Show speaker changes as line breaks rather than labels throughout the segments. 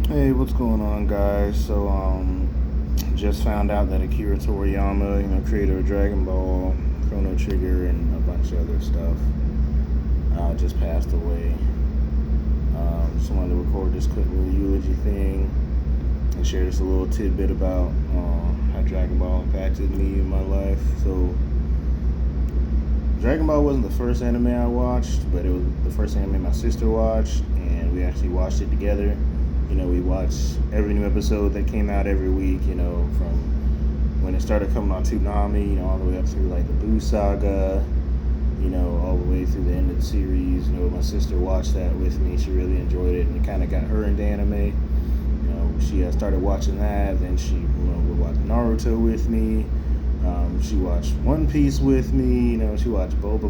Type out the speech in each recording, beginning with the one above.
Hey, what's going on, guys? Just found out that Akira Toriyama, creator of Dragon Ball, Chrono Trigger, and a bunch of other stuff, just passed away. Just wanted to record this quick little eulogy thing and share just a little tidbit about how Dragon Ball impacted me in my life. So, Dragon Ball wasn't the first anime I watched, but it was the first anime my sister watched, and we actually watched it together. We watched every new episode that came out every week, from when it started coming on Toonami, all the way up through like the Boo Saga, all the way through the end of the series. My sister watched that with me. She really enjoyed it, and it kind of got her into anime. She started watching that, then she would watch Naruto with me. She watched One Piece with me. She watched Bobo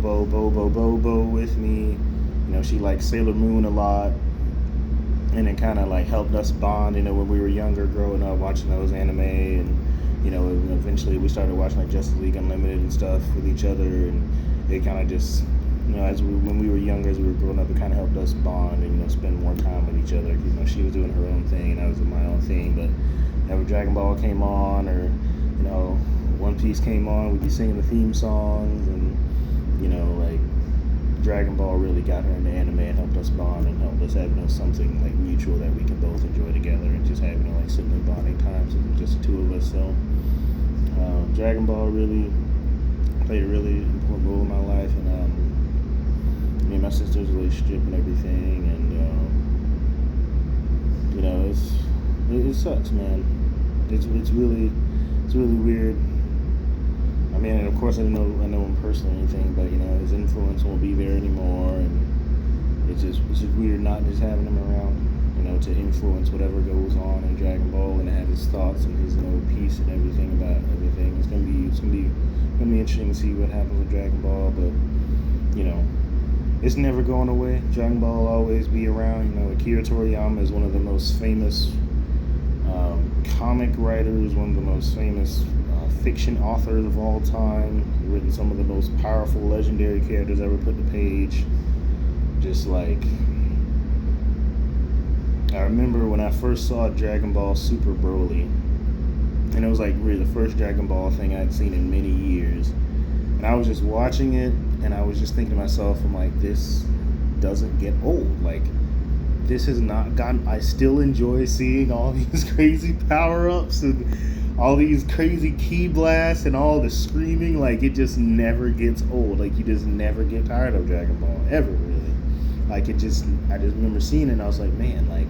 with me. She liked Sailor Moon a lot, and it kind of like helped us bond. When we were younger, growing up, watching those anime, and eventually we started watching like Justice League Unlimited and stuff with each other, and it kind of just, when we were younger, as we were growing up, it kind of helped us bond and spend more time with each other. She was doing her own thing, and I was doing my own thing. But whenever Dragon Ball came on, or One Piece came on, we'd be singing the theme songs, and like Dragon Ball really got her into anime and helped us bond and helped us have something like mutual that we can both enjoy together, and just have like sibling bonding times with just the two of us. So Dragon Ball really played a really important role in my life, and me and my sister's relationship and everything, and it sucks, man. It's really weird. I mean, and of course, I know him personally or anything, but his influence won't be there anymore, and it's just weird not just having him around, to influence whatever goes on in Dragon Ball, and to have his thoughts and his piece and everything about everything. It's gonna be interesting to see what happens with Dragon Ball, but it's never going away. Dragon Ball will always be around. Akira Toriyama is one of the most famous comic writers, one of the most famous fiction authors of all time. Written some of the most powerful, legendary characters ever put to page. Just like, I remember when I first saw Dragon Ball Super Broly, and it was like really the first Dragon Ball thing I'd seen in many years. And I was just watching it, and I was just thinking to myself, I'm like, this doesn't get old. Like, this has not gotten. I still enjoy seeing all these crazy power-ups and all these crazy ki blasts and all the screaming. Like, it just never gets old. Like, you just never get tired of Dragon Ball, ever, really. Like, I just remember seeing it, and I was like, man, like,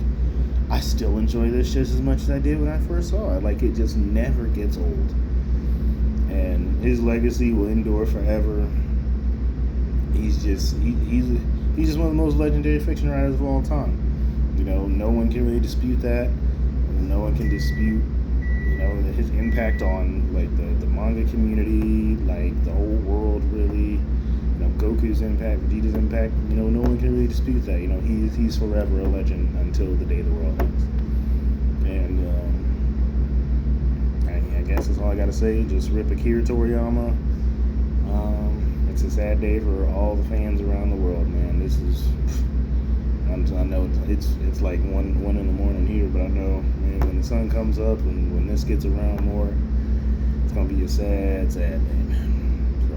I still enjoy this just as much as I did when I first saw it. Like, it just never gets old. And his legacy will endure forever. He's just one of the most legendary fiction writers of all time. No one can really dispute that. No one can dispute, his impact on like the manga community, like the whole world, really. Goku's impact, Vegeta's impact. No one can really dispute that. He's forever a legend until the day the world ends. And I guess that's all I gotta say. Just rip Akira Toriyama. It's a sad day for all the fans around the world, man. This is. I know it's like one in the morning here, but I know, man, when the sun comes up and when this gets around more, it's gonna be a sad day, man. So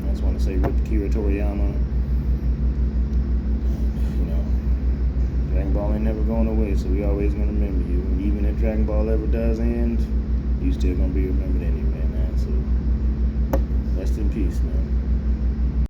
I just want to say, rip Akira Toriyama. Dragon Ball ain't never going away, so we always gonna remember you. And even if Dragon Ball ever does end, you still gonna be remembered anyway, man. So rest in peace, man.